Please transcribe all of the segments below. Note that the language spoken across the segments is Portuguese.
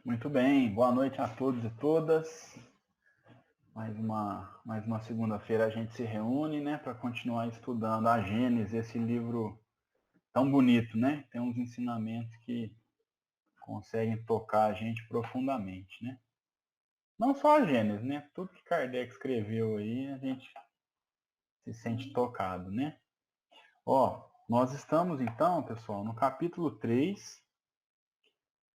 Muito bem, boa noite a todos e todas. Mais uma segunda-feira a gente se reúne, né, para continuar estudando a Gênesis, esse livro tão bonito, né? Tem uns ensinamentos que conseguem tocar a gente profundamente, né? Não só a Gênesis, né? Tudo que Kardec escreveu aí, a gente se sente tocado, né? Ó, nós estamos então, pessoal, no capítulo 3,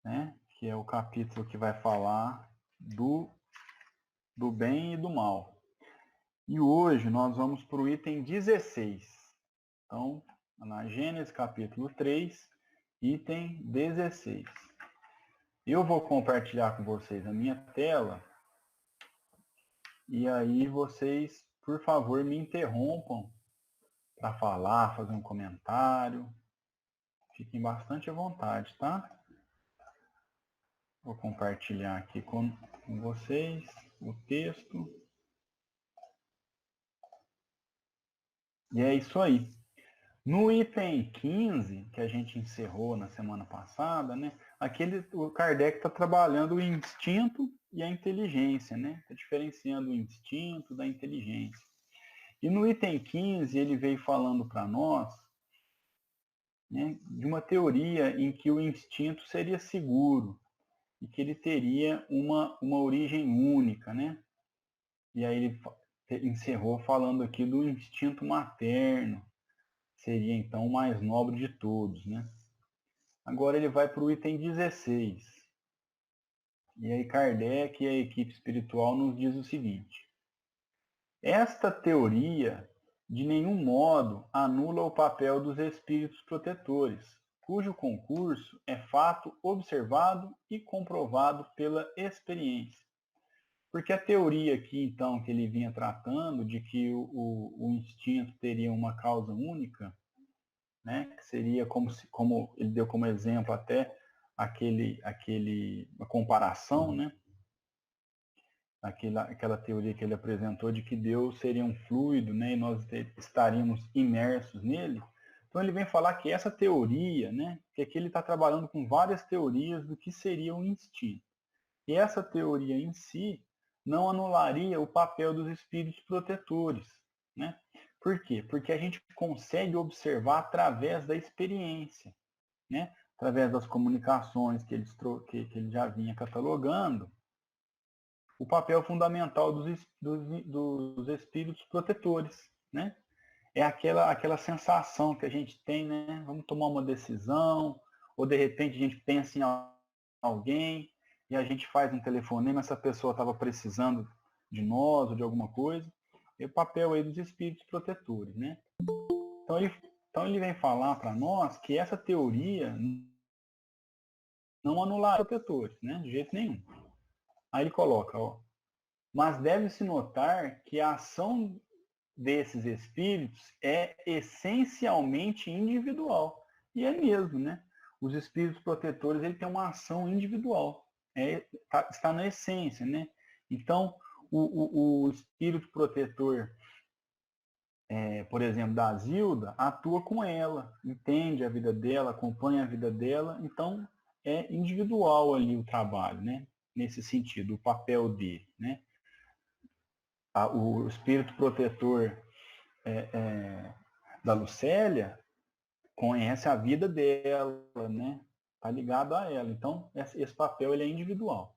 né? Que é o capítulo que vai falar do bem e do mal. E hoje nós vamos para o item 16. Então, na Gênesis capítulo 3, item 16. Eu vou compartilhar com vocês a minha tela e aí vocês, por favor, me interrompam para falar, fazer um comentário. Fiquem bastante à vontade, tá? Vou compartilhar aqui com vocês o texto. E é isso aí. No item 15, que a gente encerrou na semana passada, né, o Kardec está trabalhando o instinto e a inteligência, né? Está diferenciando o instinto da inteligência. E no item 15, ele veio falando para nós, né, de uma teoria em que o instinto seria seguro e que ele teria uma origem única, né? E aí ele encerrou falando aqui do instinto materno, seria então o mais nobre de todos, né? Agora ele vai para o item 16. E aí Kardec e a equipe espiritual nos diz o seguinte: esta teoria de nenhum modo anula o papel dos espíritos protetores, cujo concurso é fato observado e comprovado pela experiência. Porque a teoria aqui, então, que ele vinha tratando de que o instinto teria uma causa única, né, que seria como ele deu como exemplo até uma comparação, né, aquela teoria que ele apresentou de que Deus seria um fluido, né, e nós estaríamos imersos nele. Então ele vem falar que essa teoria, né, que aqui ele está trabalhando com várias teorias do que seria o instinto. E essa teoria em si não anularia o papel dos espíritos protetores, né? Por quê? Porque a gente consegue observar através da experiência, né? Através das comunicações que ele já vinha catalogando, o papel fundamental dos espíritos protetores, né? É aquela sensação que a gente tem, né? Vamos tomar uma decisão, ou de repente a gente pensa em alguém e a gente faz um telefonema, essa pessoa estava precisando de nós ou de alguma coisa, e o papel aí dos espíritos protetores, né? Então ele vem falar para nós que essa teoria não anular os protetores, né? De jeito nenhum. Aí ele coloca, ó, mas deve-se notar que a ação desses espíritos é essencialmente individual. E é mesmo, né? Os espíritos protetores ele tem uma ação individual. Está na essência, né? Então, o espírito protetor, por exemplo, da Zilda, atua com ela, entende a vida dela, acompanha a vida dela, então é individual ali o trabalho, né? Nesse sentido, o papel dele, né? O espírito protetor da Lucélia conhece a vida dela, né? Tá ligado a ela. Então, esse papel ele é individual.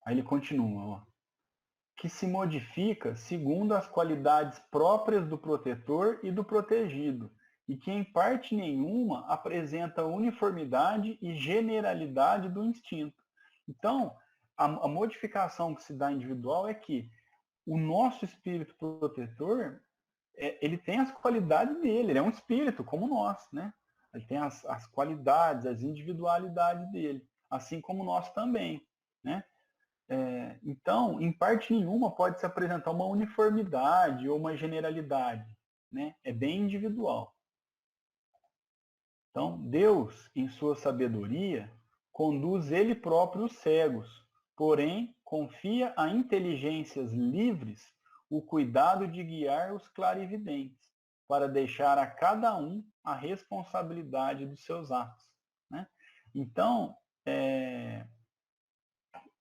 Aí ele continua, ó, que se modifica segundo as qualidades próprias do protetor e do protegido, e que em parte nenhuma apresenta uniformidade e generalidade do instinto. Então, a modificação que se dá individual é que o nosso espírito protetor ele tem as qualidades dele, ele é um espírito como nós, né? Ele tem as qualidades, as individualidades dele, assim como nós também, né? Então, em parte nenhuma pode se apresentar uma uniformidade ou uma generalidade, né? É bem individual. Então, Deus, em sua sabedoria, conduz ele próprio os cegos, porém confia a inteligências livres o cuidado de guiar os clarividentes, para deixar a cada um a responsabilidade dos seus atos, né? Então,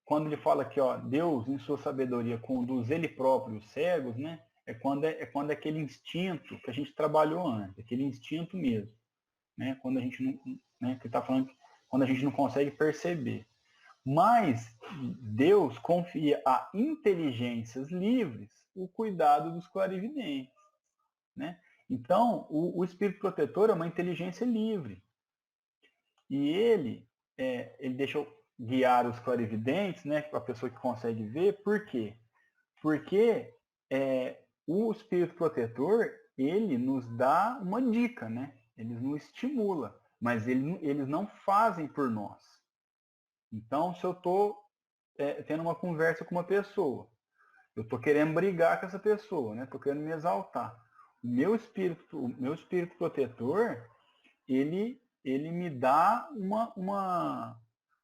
quando ele fala que, ó, Deus, em sua sabedoria, conduz ele próprio os cegos, né? É quando é aquele instinto que a gente trabalhou antes, aquele instinto mesmo, né? Quando a gente não, né? Que está falando, quando a gente não consegue perceber. Mas Deus confia a inteligências livres o cuidado dos clarividentes, né? Então, o espírito protetor é uma inteligência livre. E ele deixa guiar os clarividentes, né? A pessoa que consegue ver. Por quê? Porque o espírito protetor, ele nos dá uma dica, né? Ele nos estimula, mas eles não fazem por nós. Então, se eu estou tendo uma conversa com uma pessoa, eu estou querendo brigar com essa pessoa, né? Estou querendo me exaltar. O meu espírito protetor, ele me dá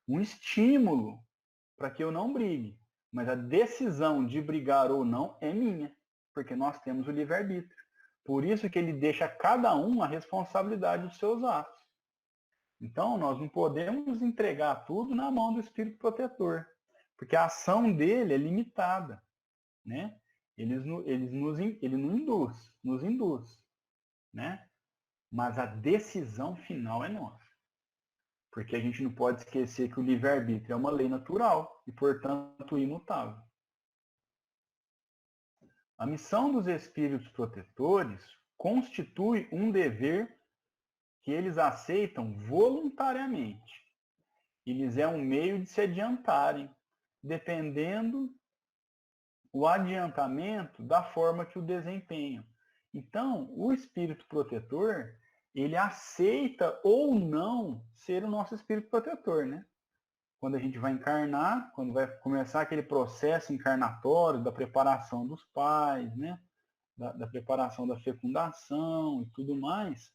um estímulo para que eu não brigue. Mas a decisão de brigar ou não é minha, porque nós temos o livre-arbítrio. Por isso que ele deixa a cada um a responsabilidade dos seus atos. Então, nós não podemos entregar tudo na mão do espírito protetor, porque a ação dele é limitada, né? Ele nos induz, né? Mas a decisão final é nossa. Porque a gente não pode esquecer que o livre-arbítrio é uma lei natural e, portanto, imutável. A missão dos espíritos protetores constitui um dever que eles aceitam voluntariamente. E lhes é um meio de se adiantarem, dependendo o adiantamento da forma que o desempenham. Então, o espírito protetor, ele aceita ou não ser o nosso espírito protetor, né? Quando a gente vai encarnar, quando vai começar aquele processo encarnatório da preparação dos pais, né? Da preparação da fecundação e tudo mais,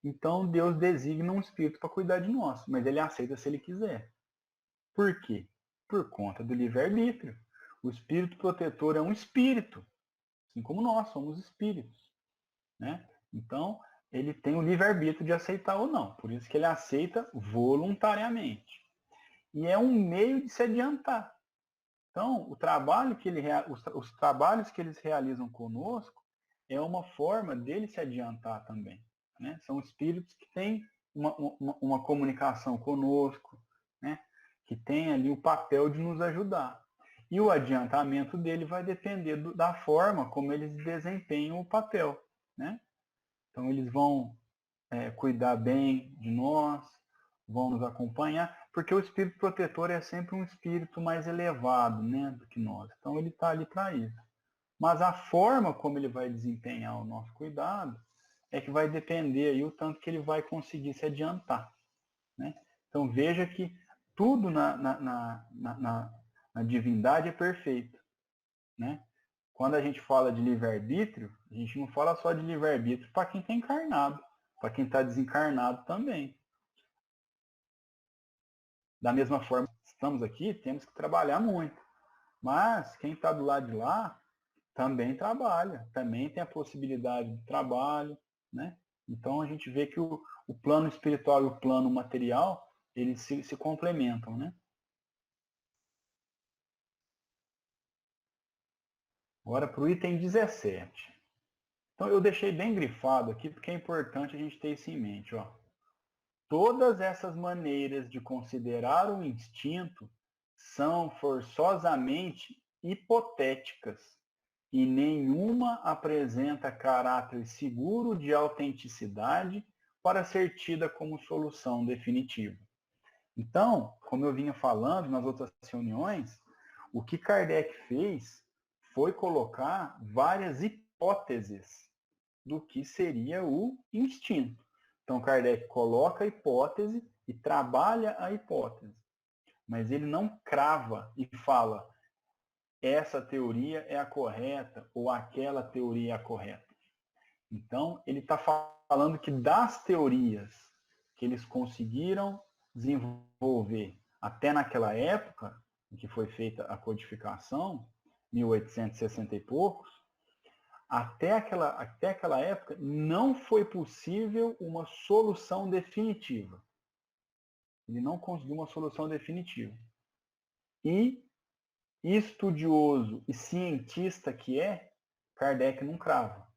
então Deus designa um espírito para cuidar de nós, mas ele aceita se ele quiser. Por quê? Por conta do livre-arbítrio. O espírito protetor é um espírito, assim como nós somos espíritos, né? Então, ele tem o livre-arbítrio de aceitar ou não. Por isso que ele aceita voluntariamente. E é um meio de se adiantar. Então, o trabalho que os trabalhos que eles realizam conosco é uma forma dele se adiantar também, né? São espíritos que têm uma comunicação conosco, né? Que tem ali o papel de nos ajudar. E o adiantamento dele vai depender da forma como eles desempenham o papel, né? Então, eles vão cuidar bem de nós, vão nos acompanhar, porque o espírito protetor é sempre um espírito mais elevado, né, do que nós. Então, ele está ali para isso. Mas a forma como ele vai desempenhar o nosso cuidado é que vai depender aí o tanto que ele vai conseguir se adiantar, né? Então, veja que tudo na divindade é perfeito, né? Quando a gente fala de livre-arbítrio, a gente não fala só de livre-arbítrio para quem está encarnado, para quem está desencarnado também. Da mesma forma, estamos aqui, temos que trabalhar muito. Mas quem está do lado de lá também trabalha, também tem a possibilidade de trabalho, né? Então a gente vê que o plano espiritual e o plano material, eles se complementam, né? Agora para o item 17. Então eu deixei bem grifado aqui, porque é importante a gente ter isso em mente, ó. Todas essas maneiras de considerar o instinto são forçosamente hipotéticas e nenhuma apresenta caráter seguro de autenticidade para ser tida como solução definitiva. Então, como eu vinha falando nas outras reuniões, o que Kardec fez foi colocar várias hipóteses do que seria o instinto. Então, Kardec coloca a hipótese e trabalha a hipótese, mas ele não crava e fala essa teoria é a correta ou aquela teoria é a correta. Então, ele está falando que das teorias que eles conseguiram desenvolver até naquela época, em que foi feita a codificação, 1860 e poucos, até aquela época não foi possível uma solução definitiva. Ele não conseguiu uma solução definitiva. E estudioso e cientista que é, Kardec não crava.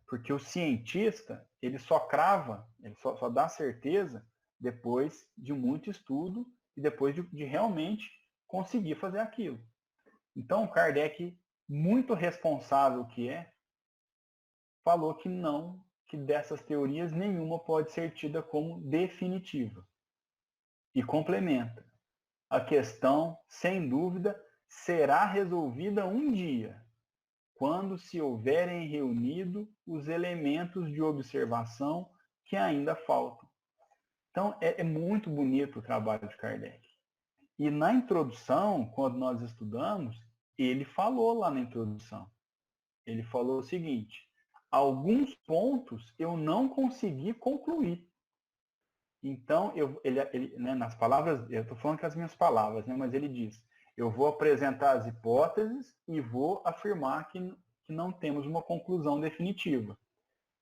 Porque o cientista, ele só crava, ele só dá certeza depois de muito estudo e depois de realmente conseguir fazer aquilo. Então, Kardec, muito responsável que é, falou que não, que dessas teorias nenhuma pode ser tida como definitiva. E complementa. A questão, sem dúvida, será resolvida um dia, quando se houverem reunido os elementos de observação que ainda faltam. Então, é muito bonito o trabalho de Kardec. E na introdução, quando nós estudamos, ele falou lá na introdução. Ele falou o seguinte: alguns pontos eu não consegui concluir. Então, né, nas palavras, eu estou falando com as minhas palavras, né, mas ele diz: eu vou apresentar as hipóteses e vou afirmar que não temos uma conclusão definitiva.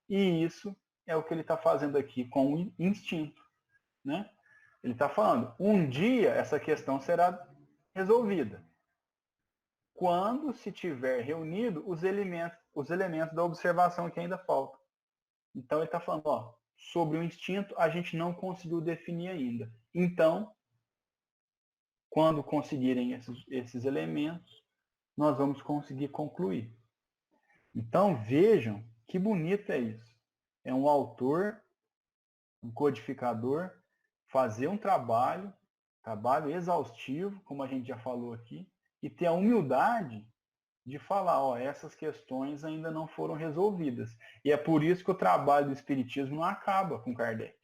E isso é o que ele está fazendo aqui com o instinto. Né? Ele está falando, um dia essa questão será resolvida. Quando se tiver reunido os elementos da observação que ainda faltam. Então ele está falando, ó, sobre o instinto a gente não conseguiu definir ainda. Então, quando conseguirem esses elementos, nós vamos conseguir concluir. Então vejam que bonito é isso. É um autor, um codificador, fazer um trabalho exaustivo, como a gente já falou aqui, e ter a humildade de falar, ó, essas questões ainda não foram resolvidas. E é por isso que o trabalho do Espiritismo não acaba com Kardec.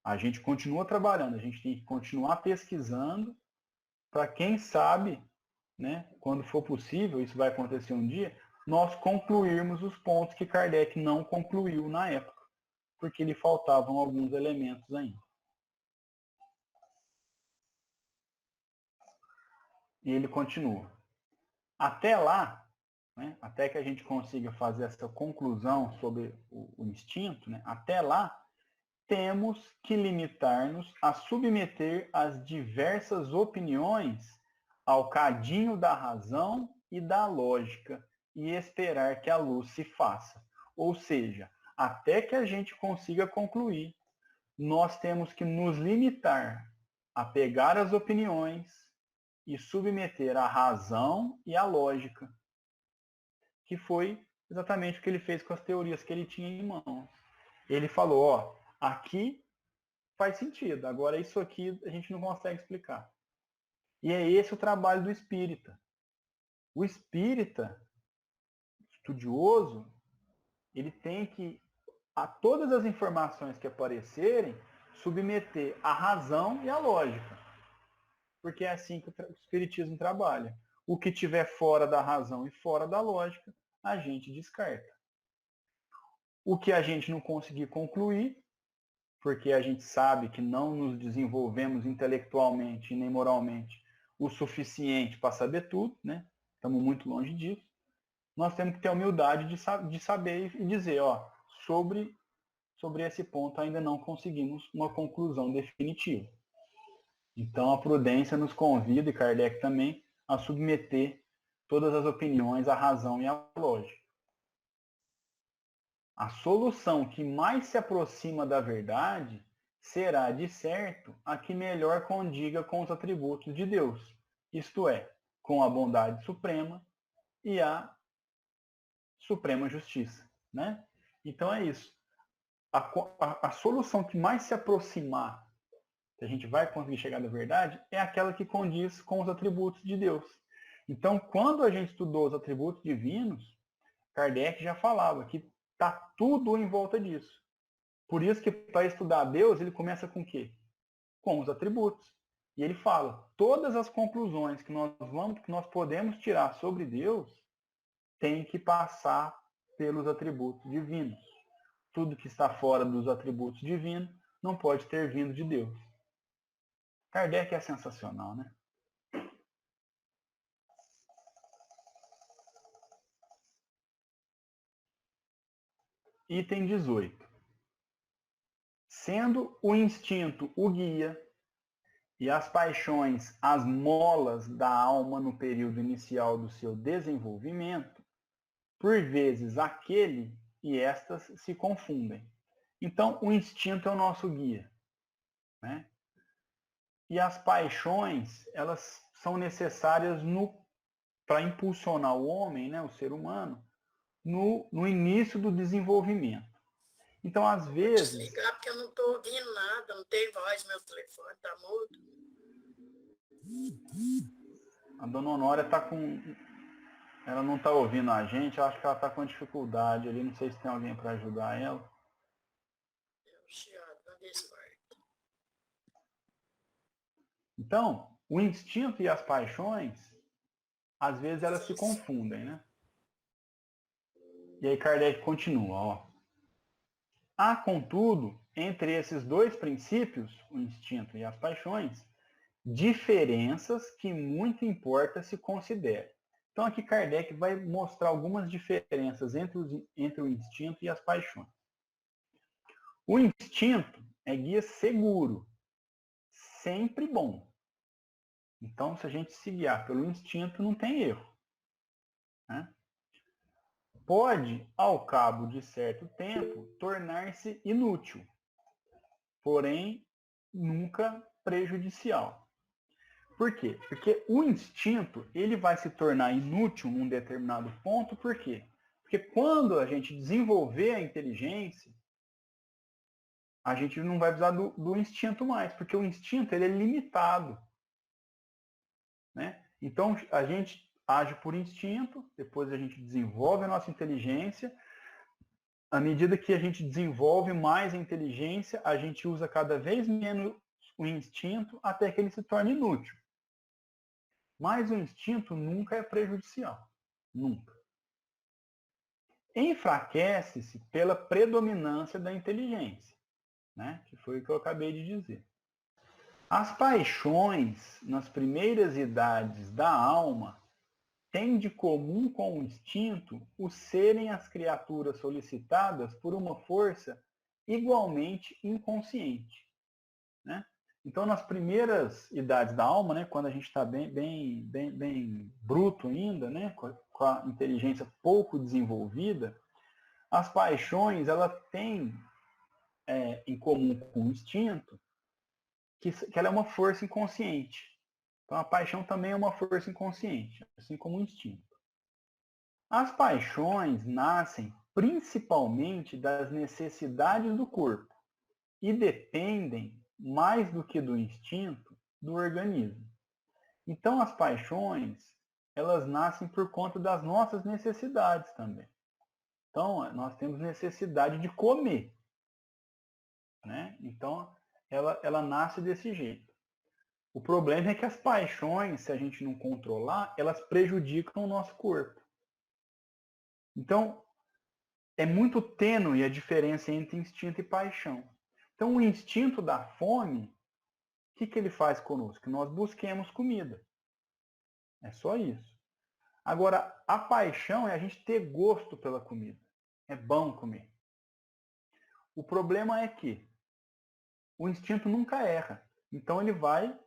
A gente continua trabalhando, a gente tem que continuar pesquisando para quem sabe, né, quando for possível, isso vai acontecer um dia, nós concluirmos os pontos que Kardec não concluiu na época, porque lhe faltavam alguns elementos ainda. E ele continua. Até lá, né, até que a gente consiga fazer essa conclusão sobre o instinto, né, até lá, temos que limitar-nos a submeter as diversas opiniões ao cadinho da razão e da lógica e esperar que a luz se faça. Ou seja, até que a gente consiga concluir, nós temos que nos limitar a pegar as opiniões e submeter a razão e a lógica, que foi exatamente o que ele fez com as teorias que ele tinha em mãos. Ele falou, ó, aqui faz sentido, agora isso aqui a gente não consegue explicar. E é esse o trabalho do espírita. O espírita estudioso, ele tem que, a todas as informações que aparecerem, submeter a razão e a lógica. Porque é assim que o espiritismo trabalha. O que tiver fora da razão e fora da lógica, a gente descarta. O que a gente não conseguir concluir, porque a gente sabe que não nos desenvolvemos intelectualmente nem moralmente o suficiente para saber tudo, né? Estamos muito longe disso. Nós temos que ter a humildade de saber e dizer, ó, sobre esse ponto ainda não conseguimos uma conclusão definitiva. Então a prudência nos convida, e Kardec também, a submeter todas as opiniões à razão e à lógica. A solução que mais se aproxima da verdade será, de certo, a que melhor condiga com os atributos de Deus, isto é, com a bondade suprema e a suprema justiça. Né? Então é isso. A solução que mais se aproximar, que a gente vai conseguir chegar da verdade, é aquela que condiz com os atributos de Deus. Então, quando a gente estudou os atributos divinos, Kardec já falava que está tudo em volta disso. Por isso que para estudar Deus, ele começa com o quê? Com os atributos. E ele fala, todas as conclusões que nós podemos tirar sobre Deus tem que passar pelos atributos divinos. Tudo que está fora dos atributos divinos não pode ter vindo de Deus. Kardec é sensacional, né? Item 18. Sendo o instinto o guia E as paixões, as molas da alma no período inicial do seu desenvolvimento, por vezes aquele e estas se confundem. Então, o instinto é o nosso guia, né? E as paixões, elas são necessárias para impulsionar o homem, né, o ser humano, no início do desenvolvimento. Então, às vezes... Vou desligar porque eu não estou ouvindo nada, não tem voz, meu telefone está mudo. A dona Honória está com... Ela não está ouvindo a gente, eu acho que ela está com dificuldade ali, não sei se tem alguém para ajudar ela. Então, o instinto e as paixões, às vezes elas se confundem, né? E aí Kardec continua, ó. Há, contudo, entre esses dois princípios, o instinto e as paixões, diferenças que muito importa se considere. Então aqui Kardec vai mostrar algumas diferenças entre o instinto e as paixões. O instinto é guia seguro, sempre bom. Então, se a gente se guiar pelo instinto, não tem erro, né? Pode, ao cabo de certo tempo, tornar-se inútil, porém nunca prejudicial. Por quê? Porque o instinto ele vai se tornar inútil num determinado ponto, por quê? Porque quando a gente desenvolver a inteligência, a gente não vai precisar do instinto mais, porque o instinto ele é limitado, né? Então a gente age por instinto, depois a gente desenvolve a nossa inteligência. À medida que a gente desenvolve mais a inteligência, a gente usa cada vez menos o instinto até que ele se torne inútil. Mas o instinto nunca é prejudicial. Nunca. Enfraquece-se pela predominância da inteligência, né? Que foi o que eu acabei de dizer. As paixões, nas primeiras idades da alma, têm de comum com o instinto o serem as criaturas solicitadas por uma força igualmente inconsciente, né? Então, nas primeiras idades da alma, né, quando a gente está bem bruto ainda, né, com a inteligência pouco desenvolvida, as paixões elas têm em comum com o instinto que ela é uma força inconsciente. Então, a paixão também é uma força inconsciente, assim como o instinto. As paixões nascem principalmente das necessidades do corpo e dependem, mais do que do instinto, do organismo. Então, as paixões, elas nascem por conta das nossas necessidades também. Então, nós temos necessidade de comer, né? Então, ela nasce desse jeito. O problema é que as paixões, se a gente não controlar, elas prejudicam o nosso corpo. Então, é muito tênue a diferença entre instinto e paixão. Então, o instinto da fome, o que ele faz conosco? Que nós busquemos comida. É só isso. Agora, a paixão é a gente ter gosto pela comida. É bom comer. O problema é que o instinto nunca erra. Então, ele vai,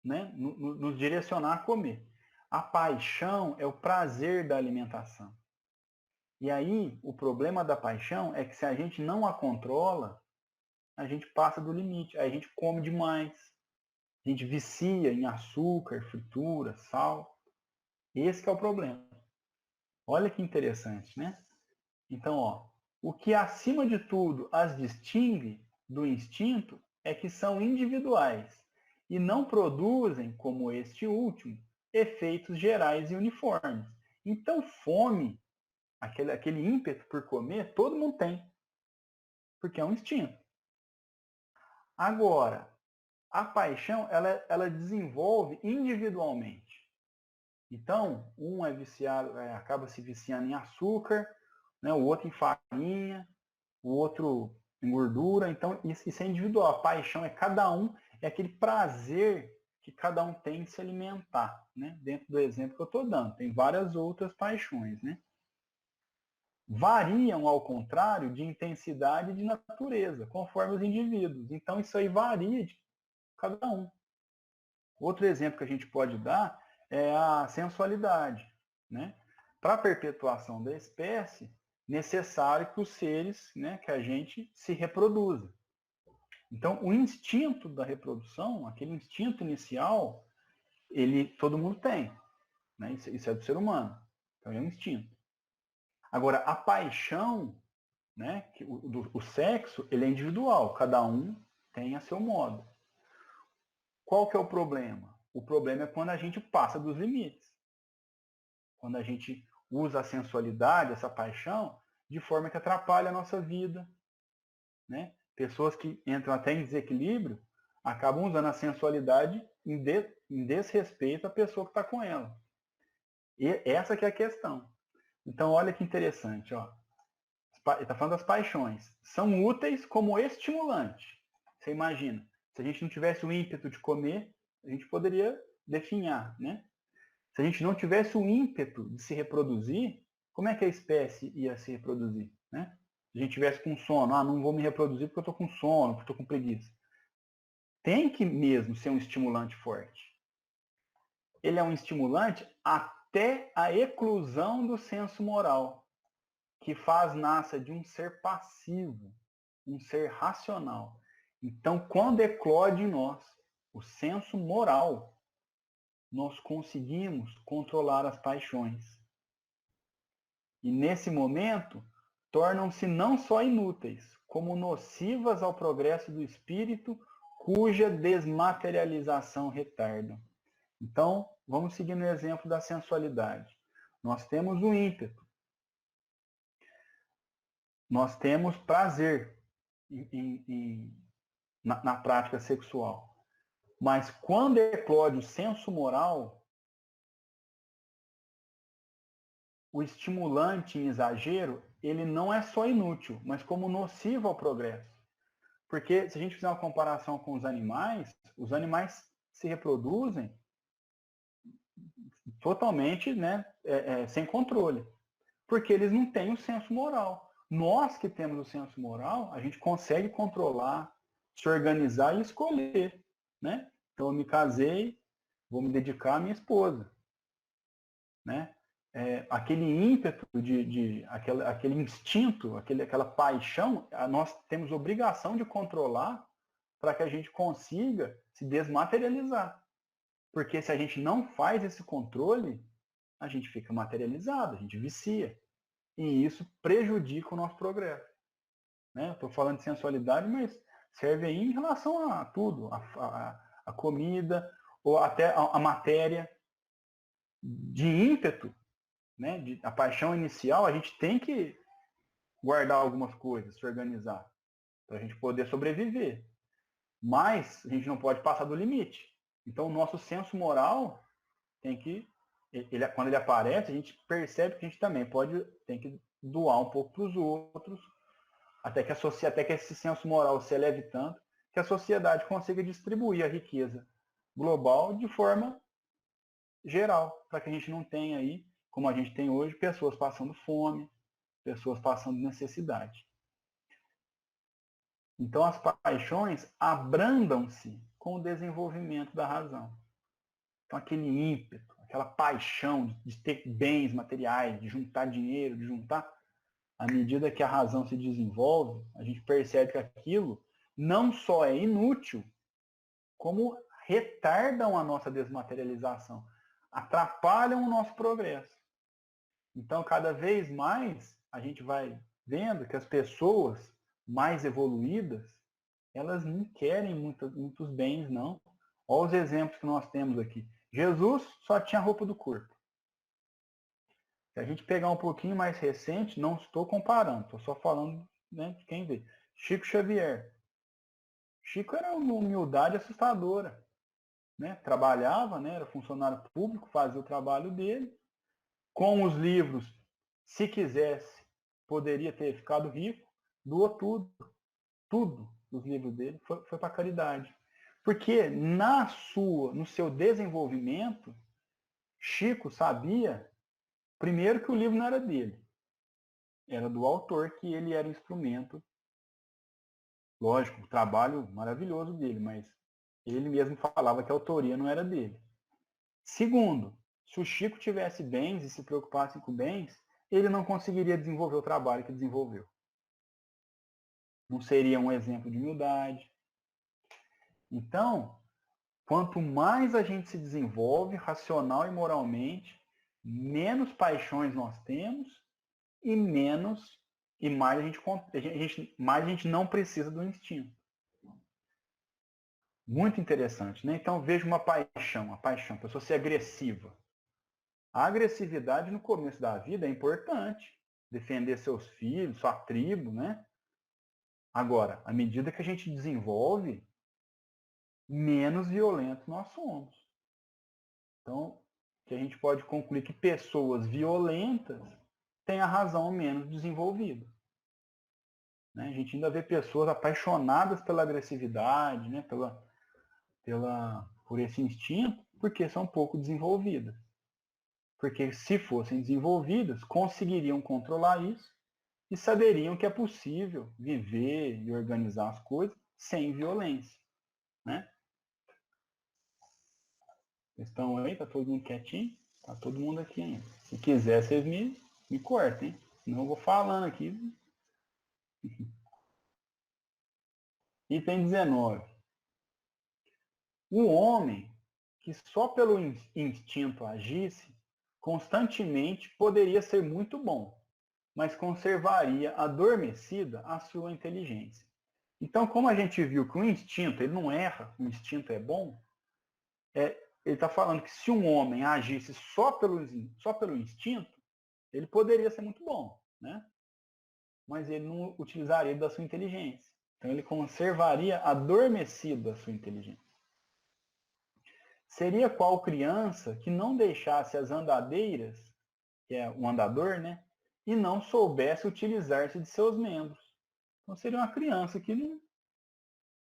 né, nos direcionar a comer. A paixão é o prazer da alimentação. E aí, o problema da paixão é que se a gente não a controla, a gente passa do limite. Aí a gente come demais. A gente vicia em açúcar, fritura, sal. Esse que é o problema. Olha que interessante, né? Então, ó, o que acima de tudo as distingue do instinto é que são individuais e não produzem, como este último, efeitos gerais e uniformes. Então, fome, aquele ímpeto por comer, todo mundo tem, porque é um instinto. Agora, a paixão, ela desenvolve individualmente. Então, um é viciado, acaba se viciando em açúcar, né, o outro em farinha, o outro em gordura. Então, isso é individual. A paixão é cada um, é aquele prazer que cada um tem de se alimentar, né? Dentro do exemplo que eu estou dando. Tem várias outras paixões, né? Variam, ao contrário, de intensidade e de natureza, conforme os indivíduos. Então, isso aí varia de cada um. Outro exemplo que a gente pode dar é a sensualidade, né? Para a perpetuação da espécie, necessário que os seres, né, que a gente se reproduza. Então, o instinto da reprodução, aquele instinto inicial, ele todo mundo tem, né? Isso é do ser humano. Então, é um instinto. Agora, a paixão, né, o sexo, ele é individual, cada um tem a seu modo. Qual que é o problema? O problema é quando a gente passa dos limites. Quando a gente usa a sensualidade, essa paixão, de forma que atrapalha a nossa vida, né? Pessoas que entram até em desequilíbrio acabam usando a sensualidade em desrespeito à pessoa que está com ela. E essa que é a questão. Então, olha que interessante, ó. Ele está falando das paixões. São úteis como estimulante. Você imagina, se a gente não tivesse o ímpeto de comer, a gente poderia definhar, né? Se a gente não tivesse o ímpeto de se reproduzir, como é que a espécie ia se reproduzir, né? Se a gente tivesse com sono, não vou me reproduzir porque eu estou com sono, porque eu estou com preguiça. Tem que mesmo ser um estimulante forte. Ele é um estimulante até a eclusão do senso moral, que faz nascer de um ser passivo, um ser racional. Então, quando eclode em nós o senso moral, nós conseguimos controlar as paixões. E nesse momento, tornam-se não só inúteis, como nocivas ao progresso do espírito, cuja desmaterialização retarda. Então, vamos seguir no exemplo da sensualidade. Nós temos o ímpeto. Nós temos prazer na prática sexual. Mas quando eclode o senso moral, o estimulante em exagero, ele não é só inútil, mas como nocivo ao progresso. Porque se a gente fizer uma comparação com os animais se reproduzem totalmente, né, sem controle. Porque eles não têm o senso moral. Nós que temos o senso moral, a gente consegue controlar, se organizar e escolher, né? Então eu me casei, vou me dedicar à minha esposa, né? Aquele ímpeto aquele instinto, aquela paixão, nós temos obrigação de controlar para que a gente consiga se desmaterializar. Porque se a gente não faz esse controle, a gente fica materializado, a gente vicia. E isso prejudica o nosso progresso. Né? Estou falando de sensualidade, mas serve aí em relação a tudo, a comida, ou até a matéria. De ímpeto, né? A paixão inicial, a gente tem que guardar algumas coisas, se organizar, para a gente poder sobreviver. Mas a gente não pode passar do limite. Então, o nosso senso moral tem que, quando ele aparece, a gente percebe que a gente também tem que doar um pouco para os outros, até que esse senso moral se eleve tanto que a sociedade consiga distribuir a riqueza global de forma geral, para que a gente não tenha aí, como a gente tem hoje, pessoas passando fome, pessoas passando necessidade. Então as paixões abrandam-se com o desenvolvimento da razão. Então aquele ímpeto, aquela paixão de ter bens materiais, de juntar dinheiro, de juntar, à medida que a razão se desenvolve, a gente percebe que aquilo não só é inútil, como retardam a nossa desmaterialização, atrapalham o nosso progresso. Então, cada vez mais, a gente vai vendo que as pessoas mais evoluídas, elas não querem muitos bens, não. Olha os exemplos que nós temos aqui. Jesus só tinha a roupa do corpo. Se a gente pegar um pouquinho mais recente, não estou comparando, estou só falando, né, de quem vê. Chico Xavier. Chico era uma humildade assustadora. Né? Trabalhava, né? Era funcionário público, fazia o trabalho dele. Com os livros, se quisesse, poderia ter ficado rico, doou tudo dos livros dele, foi para a caridade. Porque no seu desenvolvimento, Chico sabia, primeiro, que o livro não era dele, era do autor, que ele era instrumento. Lógico, o trabalho maravilhoso dele, mas Ele mesmo falava que a autoria não era dele. Segundo, se o Chico tivesse bens e se preocupasse com bens, ele não conseguiria desenvolver o trabalho que desenvolveu. Não seria um exemplo de humildade. Então, quanto mais a gente se desenvolve racional e moralmente, menos paixões nós temos e mais a gente não precisa do instinto. Muito interessante, né? Então veja uma paixão, a pessoa ser agressiva. A agressividade no começo da vida é importante, defender seus filhos, sua tribo, né? Agora, à medida que a gente desenvolve, menos violento nós somos. Então, que a gente pode concluir que pessoas violentas têm a razão menos desenvolvida. Né? A gente ainda vê pessoas apaixonadas pela agressividade, né? Por esse instinto, porque são pouco desenvolvidas. Porque se fossem desenvolvidas, conseguiriam controlar isso e saberiam que é possível viver e organizar as coisas sem violência. Né? Vocês estão aí? Tá todo mundo quietinho? Tá todo mundo aqui ainda. Se quiser, vocês me cortem. Senão eu vou falando aqui. Item 19. O homem que só pelo instinto agisse, constantemente poderia ser muito bom, mas conservaria adormecida a sua inteligência. Então, como a gente viu que o instinto ele não erra, o instinto é bom, ele está falando que se um homem agisse só pelo instinto, ele poderia ser muito bom, né? Mas ele não utilizaria da sua inteligência. Então, ele conservaria adormecida a sua inteligência. Seria qual criança que não deixasse as andadeiras, que é o andador, né? E não soubesse utilizar-se de seus membros. Então seria uma criança que não,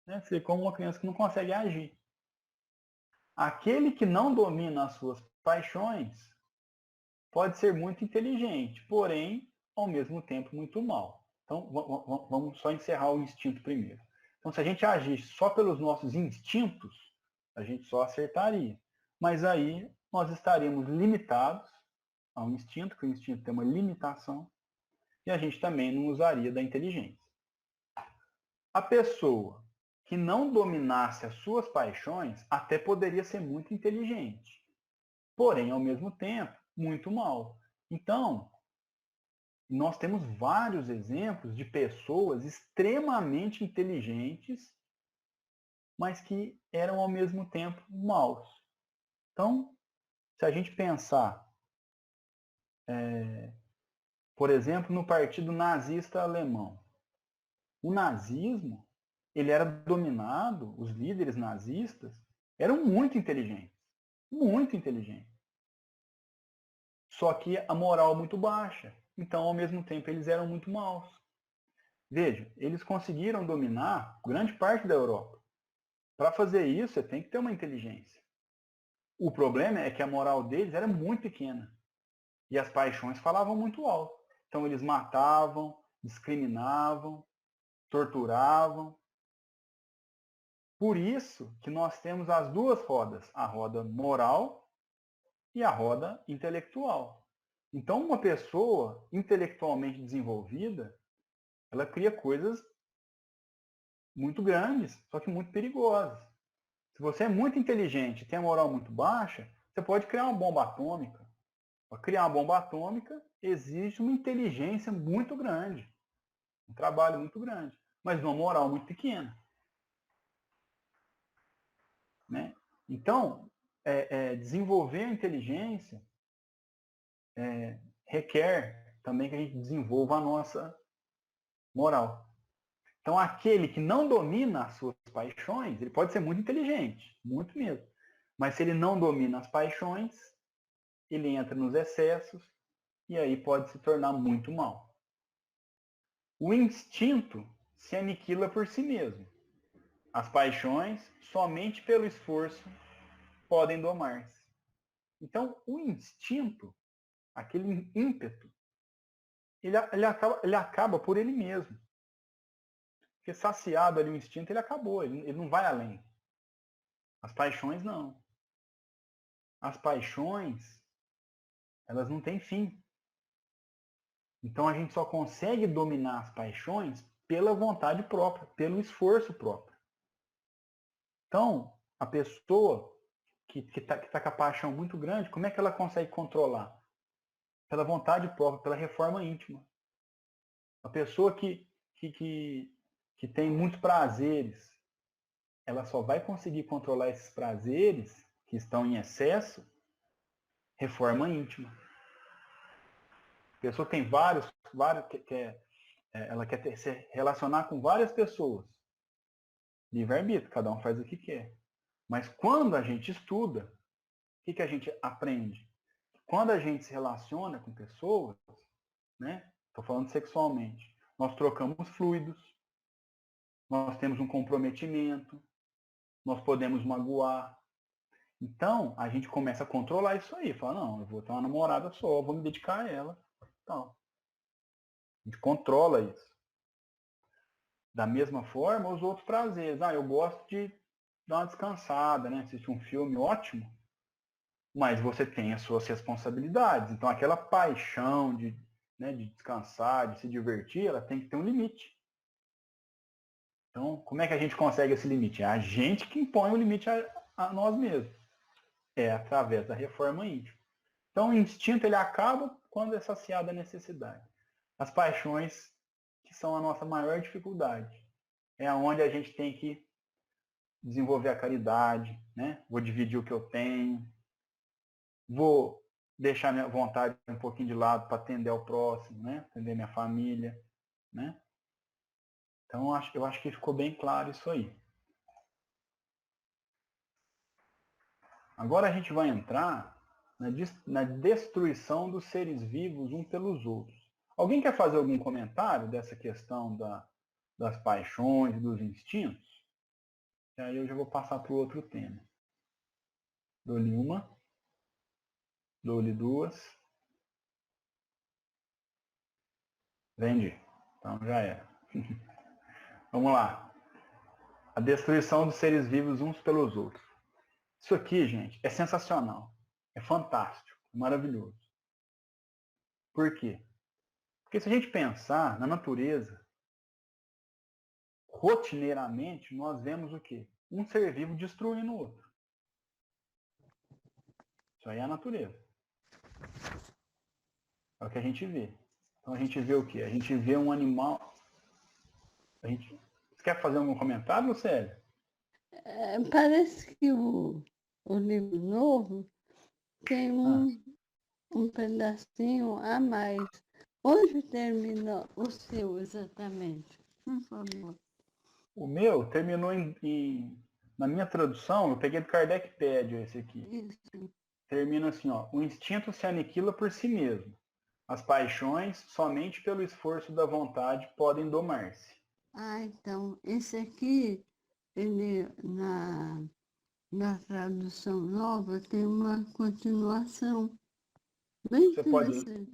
né? Seria como uma criança que não consegue agir. Aquele que não domina as suas paixões pode ser muito inteligente, porém, ao mesmo tempo, muito mal. Então, vamos só encerrar o instinto primeiro. Então, se a gente agisse só pelos nossos instintos, a gente só acertaria. Mas aí nós estaríamos limitados ao instinto, que o instinto tem uma limitação, e a gente também não usaria da inteligência. A pessoa que não dominasse as suas paixões até poderia ser muito inteligente, porém, ao mesmo tempo, muito mal. Então, nós temos vários exemplos de pessoas extremamente inteligentes, mas que eram ao mesmo tempo maus. Então, se a gente pensar, por exemplo, no Partido Nazista Alemão, o nazismo ele era dominado, os líderes nazistas eram muito inteligentes, muito inteligentes. Só que a moral muito baixa. Então, ao mesmo tempo, eles eram muito maus. Veja, eles conseguiram dominar grande parte da Europa. Para fazer isso, você tem que ter uma inteligência. O problema é que a moral deles era muito pequena. E as paixões falavam muito alto. Então, eles matavam, discriminavam, torturavam. Por isso que nós temos as duas rodas, a roda moral e a roda intelectual. Então, uma pessoa intelectualmente desenvolvida, ela cria coisas muito grandes, só que muito perigosas. Se você é muito inteligente e tem a moral muito baixa, você pode criar uma bomba atômica. Para criar uma bomba atômica, exige uma inteligência muito grande, um trabalho muito grande, mas uma moral muito pequena. Né? Então, desenvolver a inteligência requer também que a gente desenvolva a nossa moral. Então, aquele que não domina as suas paixões, ele pode ser muito inteligente, muito mesmo. Mas se ele não domina as paixões, ele entra nos excessos e aí pode se tornar muito mal. O instinto se aniquila por si mesmo. As paixões, somente pelo esforço, podem domar-se. Então, o instinto, aquele ímpeto, ele acaba por ele mesmo. Porque saciado ali o instinto, ele acabou, ele não vai além. As paixões não. As paixões, elas não têm fim. Então a gente só consegue dominar as paixões pela vontade própria, pelo esforço próprio. Então, a pessoa que tá com a paixão muito grande, como é que ela consegue controlar? Pela vontade própria, pela reforma íntima. A pessoa que tem muitos prazeres, ela só vai conseguir controlar esses prazeres que estão em excesso, reforma íntima. A pessoa tem ela quer se relacionar com várias pessoas. Livre-arbítrio, cada um faz o que quer. Mas quando a gente estuda, o que a gente aprende? Quando a gente se relaciona com pessoas, né? Estou falando sexualmente, nós trocamos fluidos, nós temos um comprometimento, nós podemos magoar. Então, a gente começa a controlar isso aí. Fala, não, eu vou ter uma namorada só, vou me dedicar a ela. Então, a gente controla isso. Da mesma forma, os outros prazeres. Eu gosto de dar uma descansada, né? Assistir um filme, ótimo. Mas você tem as suas responsabilidades. Então, aquela paixão de descansar, de se divertir, ela tem que ter um limite. Então, como é que a gente consegue esse limite? É a gente que impõe o limite a nós mesmos. É através da reforma íntima. Então, o instinto ele acaba quando é saciada a necessidade. As paixões, que são a nossa maior dificuldade, é onde a gente tem que desenvolver a caridade, né? Vou dividir o que eu tenho, vou deixar minha vontade um pouquinho de lado para atender ao próximo, né? Atender minha família, né? Então, eu acho que ficou bem claro isso aí. Agora a gente vai entrar na destruição dos seres vivos uns pelos outros. Alguém quer fazer algum comentário dessa questão das paixões e dos instintos? E aí eu já vou passar para o outro tema. Dou-lhe uma, dou-lhe duas. Vendi. Então já era. Vamos lá. A destruição dos seres vivos uns pelos outros. Isso aqui, gente, é sensacional. É fantástico. É maravilhoso. Por quê? Porque se a gente pensar na natureza, rotineiramente nós vemos o quê? Um ser vivo destruindo o outro. Isso aí é a natureza. É o que a gente vê. Então a gente vê o quê? A gente vê um animal. Você quer fazer algum comentário, Lucélia? Parece que o livro novo tem um pedacinho a mais. Onde termina o seu exatamente? Por favor. O meu terminou na minha tradução, eu peguei do Kardecpédia esse aqui. Isso. Termina assim, ó. O instinto se aniquila por si mesmo. As paixões, somente pelo esforço da vontade, podem domar-se. Então, esse aqui, ele, na tradução nova, tem uma continuação bem Você interessante.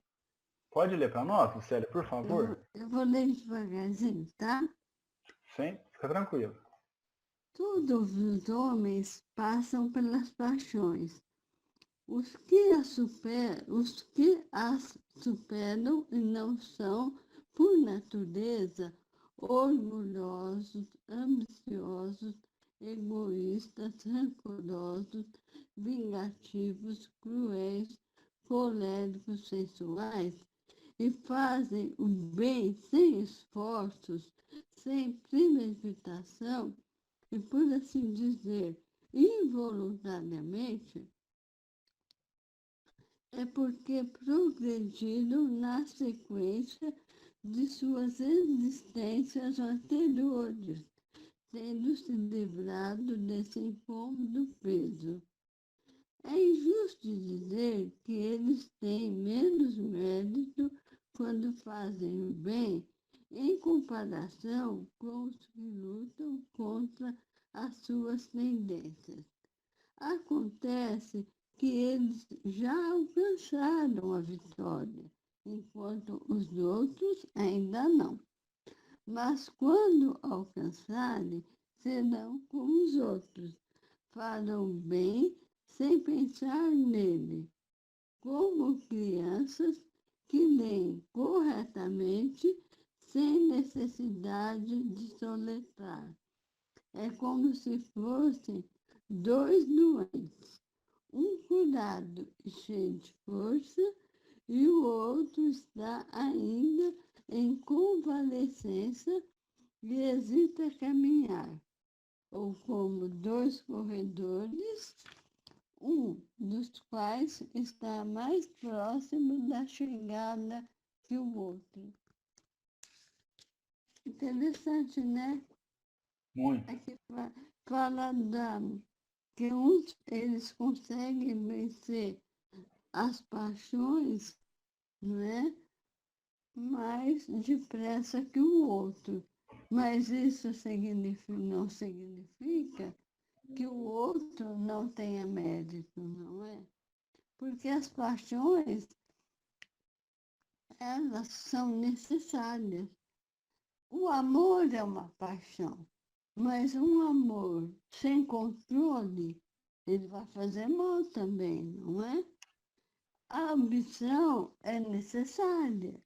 pode ler para nós, Lucélia, por favor? Eu vou ler devagarzinho, tá? Sim, fica tranquilo. Todos os homens passam pelas paixões. Os que as superam e não são, por natureza, orgulhosos, ambiciosos, egoístas, rancorosos, vingativos, cruéis, coléricos, sensuais, e fazem o bem sem esforços, sem premeditação e, por assim dizer, involuntariamente, é porque progrediram na sequência de suas existências anteriores, tendo se livrado desse incômodo peso. É injusto dizer que eles têm menos mérito quando fazem o bem em comparação com os que lutam contra as suas tendências. Acontece que eles já alcançaram a vitória, enquanto os outros ainda não. Mas quando alcançarem, serão como os outros, para o bem sem pensar nele, como crianças que leem corretamente sem necessidade de soletrar. É como se fossem dois doentes, um curado e cheio de força, e o outro está ainda em convalescença e hesita a caminhar, ou como dois corredores, um dos quais está mais próximo da chegada que o outro. Interessante, né? Muito. Aqui fala que uns eles conseguem vencer as paixões, né, mais depressa que o outro. Mas isso não significa que o outro não tenha mérito, não é? Porque as paixões, elas são necessárias. O amor é uma paixão, mas um amor sem controle, ele vai fazer mal também, não é? A ambição é necessária.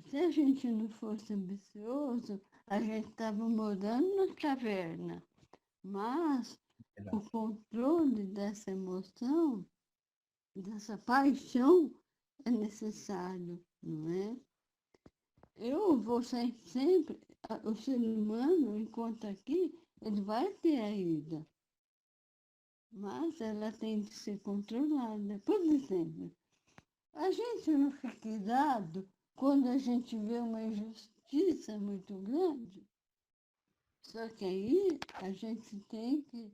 Se a gente não fosse ambicioso, a gente estava morando na caverna. Mas o controle dessa emoção, dessa paixão, é necessário, não é? Eu vou sempre, o ser humano, enquanto aqui, ele vai ter a ida, mas ela tem de ser controlada. Por exemplo, a gente não fica irado quando a gente vê uma injustiça muito grande. Só que aí a gente tem que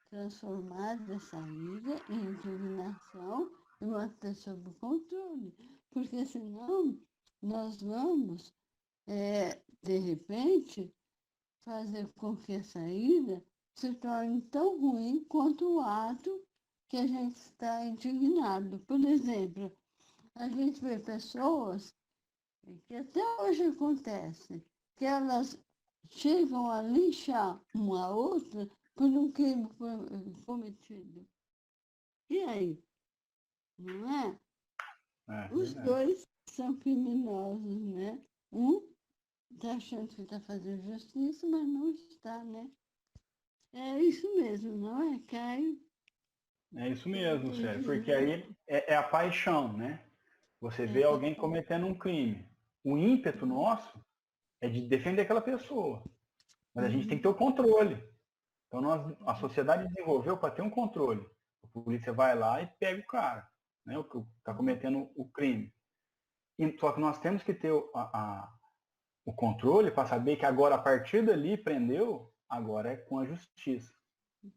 transformar essa ira em indignação e manter sob controle. Porque senão nós vamos, de repente, fazer com que essa ira se torne tão ruim quanto o ato que a gente está indignado. Por exemplo, a gente vê pessoas que até hoje acontece, que elas chegam a linchar uma outra por um crime cometido. E aí? Não é? É, Os verdade. dois são criminosos, né? Um está achando que está fazendo justiça, mas não está, né? É isso mesmo, não é, Caio? É isso Eu mesmo, Sérgio, entendi, porque né? aí é a paixão, né? Você É vê a alguém cometendo um crime. O ímpeto nosso é de defender aquela pessoa, mas a gente tem que ter o controle. Então a sociedade desenvolveu para ter um controle. A polícia vai lá e pega o cara, né? O que está cometendo o crime. Só que nós temos que ter o controle para saber que agora, a partir dali, prendeu, agora é com a justiça.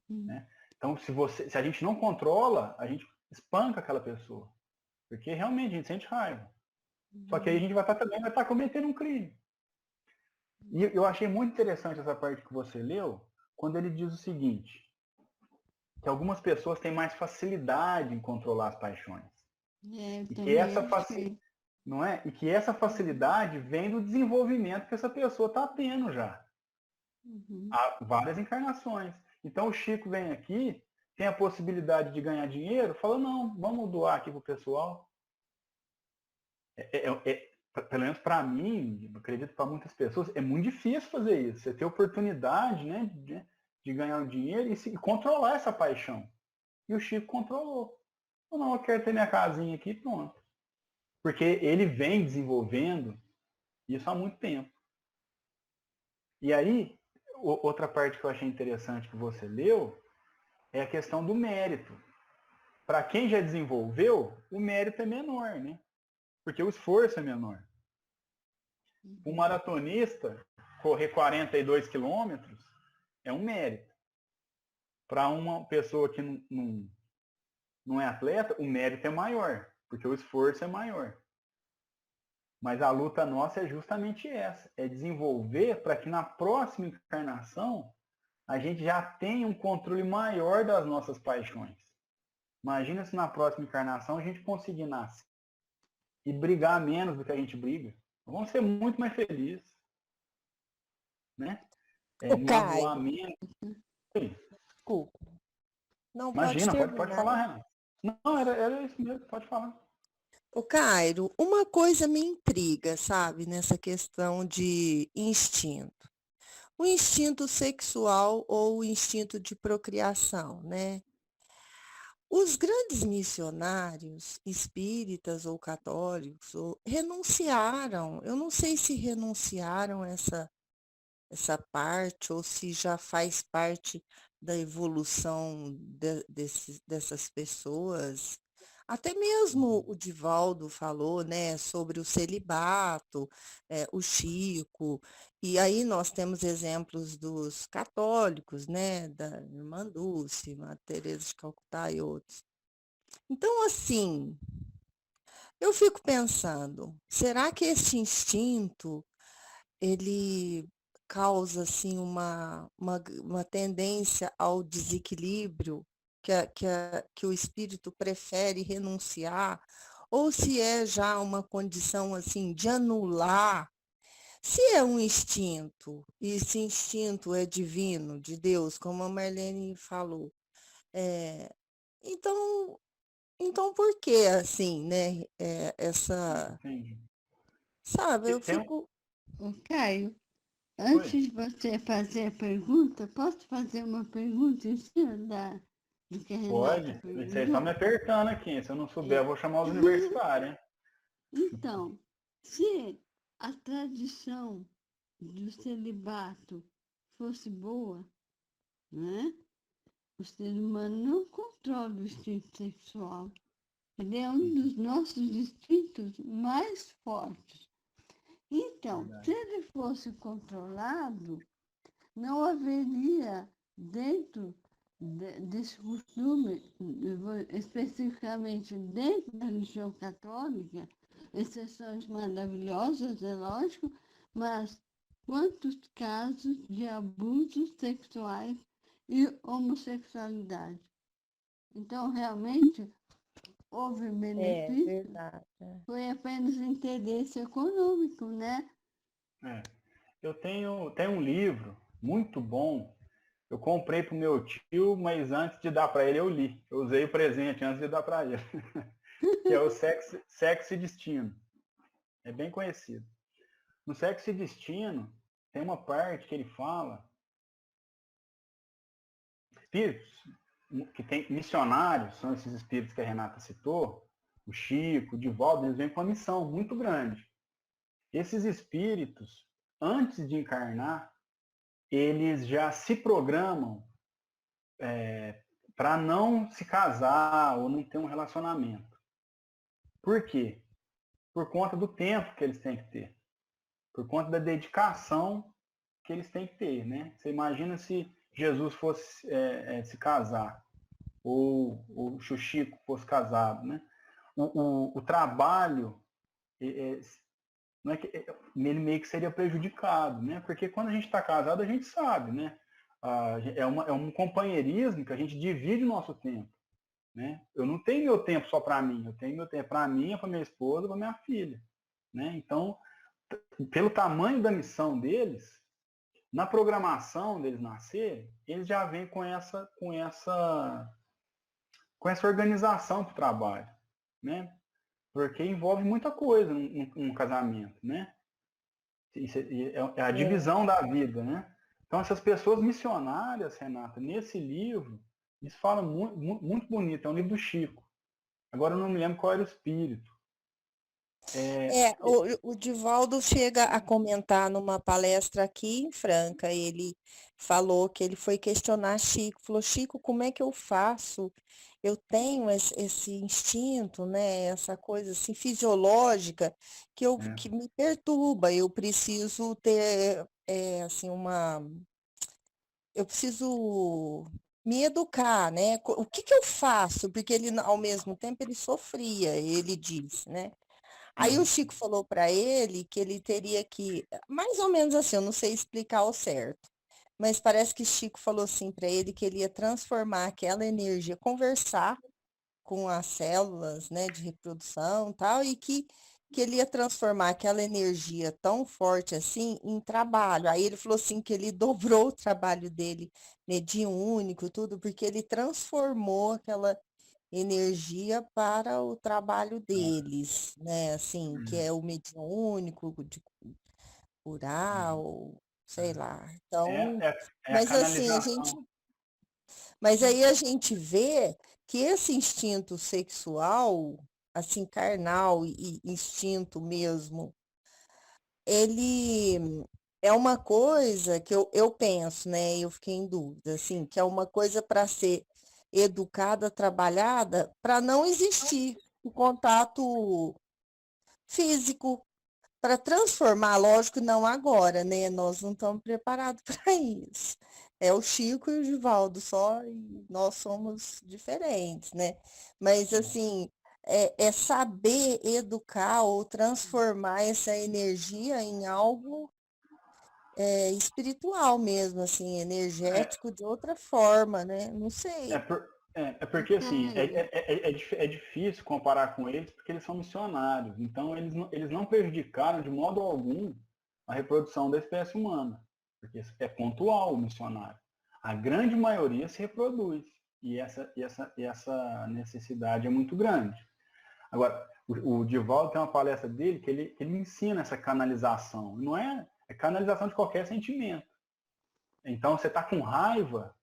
Né? Então, se a gente não controla, a gente espanca aquela pessoa. Porque realmente a gente sente raiva. Só que aí a gente também vai estar cometendo um crime. E eu achei muito interessante essa parte que você leu, quando ele diz o seguinte, que algumas pessoas têm mais facilidade em controlar as paixões. Eu E que também essa achei. não é? E que essa facilidade vem do desenvolvimento que essa pessoa está tendo já. Há várias encarnações. Então o Chico vem aqui, tem a possibilidade de ganhar dinheiro, fala, não, vamos doar aqui para o pessoal. Pelo menos para mim, acredito para muitas pessoas, é muito difícil fazer isso. Você ter oportunidade, né, de ganhar um dinheiro e controlar essa paixão. E o Chico controlou. Não, eu quero ter minha casinha aqui, pronto. Porque ele vem desenvolvendo isso há muito tempo. E aí, outra parte que eu achei interessante que você leu é a questão do mérito. Para quem já desenvolveu, o mérito é menor, né? Porque o esforço é menor. Um maratonista correr 42 quilômetros é um mérito. Para uma pessoa que não é atleta, o mérito é maior, porque o esforço é maior. Mas a luta nossa é justamente essa, é desenvolver para que na próxima encarnação a gente já tenha um controle maior das nossas paixões. Imagina se na próxima encarnação a gente conseguir nascer e brigar menos do que a gente briga. Vamos ser muito mais felizes. Né? Ô, Não Caio, atuar menos. desculpa. Imagina, pode terminar. falar, Renato. Não, era isso mesmo, pode falar. Ô, Cairo, uma coisa me intriga, sabe, nessa questão de instinto. O instinto sexual ou o instinto de procriação, né? Os grandes missionários, espíritas ou católicos, renunciaram. Eu não sei se renunciaram essa parte ou se já faz parte da evolução dessas pessoas. Até mesmo o Divaldo falou, né, sobre o celibato, o Chico, e aí nós temos exemplos dos católicos, né, da Irmã Dulce, Madre Teresa de Calcutá e outros. Então, assim, eu fico pensando, será que esse instinto ele causa assim uma tendência ao desequilíbrio que o espírito prefere renunciar, ou se é já uma condição assim de anular, se é um instinto, e esse instinto é divino, de Deus, como a Marlene falou, é, então, então por que assim, né? Essa, Entendi. sabe, eu Tem fico. Ô, Caio, Oi. antes de você fazer a pergunta, posso fazer uma pergunta em cima do que a Renata Pode. Vocês estão me perguntou? apertando aqui. Se eu não souber, eu vou chamar os universitários, hein? Então, se a tradição do celibato fosse boa, né? O ser humano não controla o instinto sexual. Ele é um dos nossos instintos mais fortes. Então, se ele fosse controlado, não haveria dentro desse costume, especificamente dentro da religião católica, exceções maravilhosas, é lógico, mas quantos casos de abusos sexuais e homossexualidade? Então, realmente, houve benefício, Verdade. foi apenas interesse econômico, né? É. Eu tenho um livro muito bom. Eu comprei para o meu tio, mas antes de dar para ele, eu li. Eu usei o presente antes de dar para ele. Que é o Sexo e Destino. É bem conhecido. No Sexo e Destino, tem uma parte que ele fala espíritos, que tem missionários, são esses espíritos que a Renata citou, o Chico, o Divaldo, eles vêm com uma missão muito grande. Esses espíritos, antes de encarnar, eles já se programam para não se casar ou não ter um relacionamento. Por quê? Por conta do tempo que eles têm que ter. Por conta da dedicação que eles têm que ter, né? Você imagina se Jesus fosse se casar, ou o Chico fosse casado, né? O trabalho, não é que, ele meio que seria prejudicado, né? Porque quando a gente está casado, a gente sabe, né? É um companheirismo que a gente divide o nosso tempo, né? Eu não tenho meu tempo só para mim, eu tenho meu tempo para mim, para minha esposa, para minha filha, né? Então, pelo tamanho da missão deles, na programação deles nascerem, eles já vêm com essa organização para o trabalho, né? Porque envolve muita coisa num casamento, né? Isso é a divisão da vida, né? Então, essas pessoas missionárias, Renata, nesse livro, eles falam muito, muito bonito, é um livro do Chico. Agora eu não me lembro qual era o espírito. O Divaldo chega a comentar numa palestra aqui em Franca, ele falou que ele foi questionar Chico, falou, Chico, como é que eu faço? Eu tenho esse instinto, né, essa coisa assim fisiológica que me perturba, eu preciso ter assim eu preciso me educar, né? O que que eu faço? Porque ele, ao mesmo tempo, ele sofria, ele disse, né? Aí o Chico falou para ele que ele teria que, mais ou menos assim, eu não sei explicar ao certo, mas parece que Chico falou assim para ele que ele ia transformar aquela energia, conversar com as células, né, de reprodução e tal, e que que ele ia transformar aquela energia tão forte assim em trabalho. Aí ele falou assim que ele dobrou o trabalho dele, mediúnico, tudo, porque ele transformou aquela energia para o trabalho deles, né? Assim, que Uhum. é o mediúnico, de curar, Uhum. ou sei lá. Então, É, é, é a mas assim, canalização. mas aí a gente vê que esse instinto sexual, assim, carnal e instinto mesmo, ele é uma coisa que eu penso, né? Eu fiquei em dúvida, assim, que é uma coisa para ser educada, trabalhada, para não existir o contato físico, para transformar, lógico, não agora, né? Nós não estamos preparados para isso. É o Chico e o Givaldo só, e nós somos diferentes, né? Mas, assim, é saber educar ou transformar essa energia em algo espiritual mesmo, assim, É, energético de outra forma, né? Não é, sei. porque assim, Sério. é difícil comparar com eles porque eles são missionários. Então eles não prejudicaram de modo algum a reprodução da espécie humana. Porque é pontual o missionário. A grande maioria se reproduz. E essa necessidade é muito grande. Agora, o Divaldo tem uma palestra dele que ele ensina essa canalização. Não é canalização de qualquer sentimento. Então você está com raiva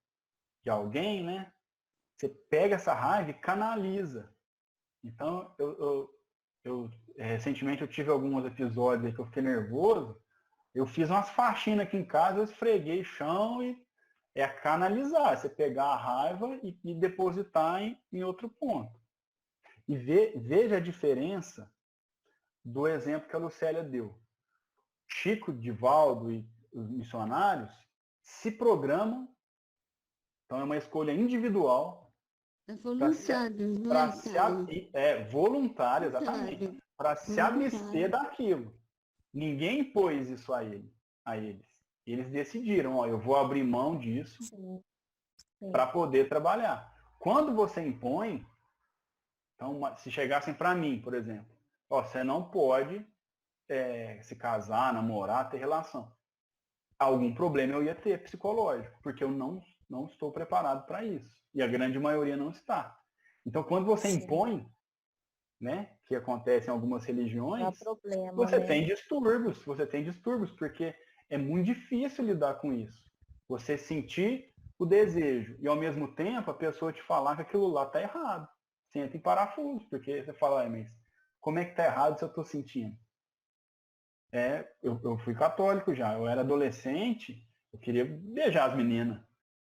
de alguém, né? Você pega essa raiva e canaliza. Então, recentemente eu tive alguns episódios aí que eu fiquei nervoso. Eu fiz umas faxinas aqui em casa, eu esfreguei chão e é canalizar. Você pegar a raiva e depositar em outro ponto. E veja a diferença do exemplo que a Lucélia deu. Chico, Divaldo e os missionários se programam, então é uma escolha individual É para se, voluntário, não pra é, se Caio? voluntária, exatamente, Voluntário. para se abster Voluntário. daquilo. Ninguém impôs isso a eles. Eles decidiram, ó, eu vou abrir mão disso Sim, para sim. poder trabalhar. Quando você impõe, então, se chegassem para mim, por exemplo, ó, você não pode se casar, namorar, ter relação. Algum problema eu ia ter psicológico, porque eu não estou preparado para isso. E a grande maioria não está. Então, quando você Sim, impõe, né, que acontece em algumas dá religiões, problema, você né? tem distúrbios, porque é muito difícil lidar com isso. Você sentir o desejo e ao mesmo tempo a pessoa te falar que aquilo lá está errado. Você entra em parafuso, porque você fala, mas como é que está errado se eu estou sentindo? Eu fui católico já, eu era adolescente, eu queria beijar as meninas.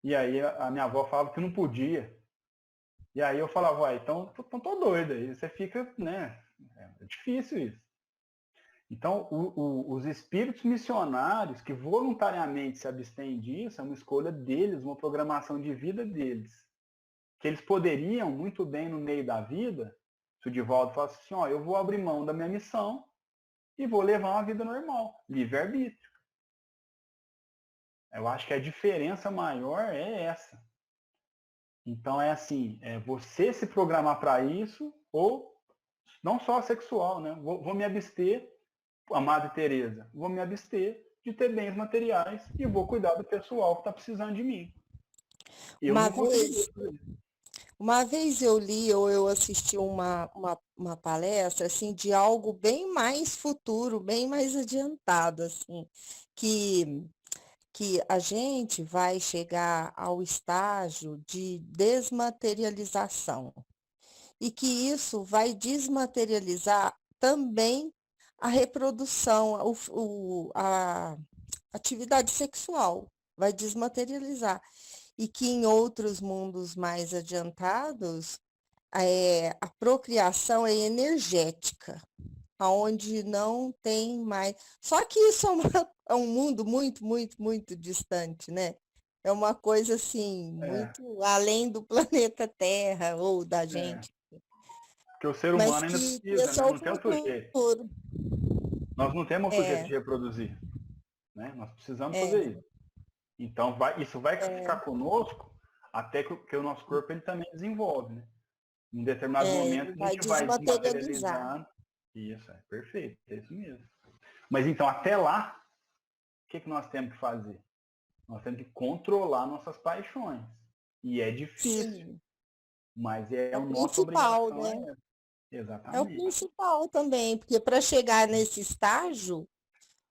E aí a minha avó falava que não podia. E aí eu falava, uai, então tô doido. Aí você fica, né? É difícil isso. Então, os espíritos missionários que voluntariamente se abstêm disso, é uma escolha deles, uma programação de vida deles. Que eles poderiam, muito bem no meio da vida, se o Divaldo falasse assim, ó, eu vou abrir mão da minha missão e vou levar uma vida normal, livre-arbítrio. Eu acho que a diferença maior é essa. Então é assim, você se programar para isso, ou não só sexual, né? Vou me abster, a Madre Teresa, vou me abster de ter bens materiais e vou cuidar do pessoal que está precisando de mim. Eu Uma não conseguiria vez, fazer isso. uma vez eu li ou eu assisti uma palestra assim de algo bem mais futuro, bem mais adiantado, assim, que, que a gente vai chegar ao estágio de desmaterialização e que isso vai desmaterializar também a reprodução, a atividade sexual, vai desmaterializar. E que em outros mundos mais adiantados, a procriação é energética, aonde não tem mais. Só que isso é um mundo muito, muito, muito distante, né? É uma coisa assim, É, muito além do planeta Terra ou da é. gente, Porque o ser mas humano ainda que precisa, esse é né? o Não tem o sujeito. futuro. Nós não temos o sujeito É, de reproduzir, né? Nós precisamos é, fazer isso. Então, isso vai ficar conosco até que o nosso corpo ele também desenvolve, né? Em determinado momento, ele a vai gente vai desmaterializar. desmaterializar Isso, é perfeito, é isso mesmo. Mas então, até lá, o que nós temos que fazer? Nós temos que controlar nossas paixões. E é difícil, Sim. mas É a o nossa principal, obrigação né? é essa. É o Exatamente. principal também, porque para chegar nesse estágio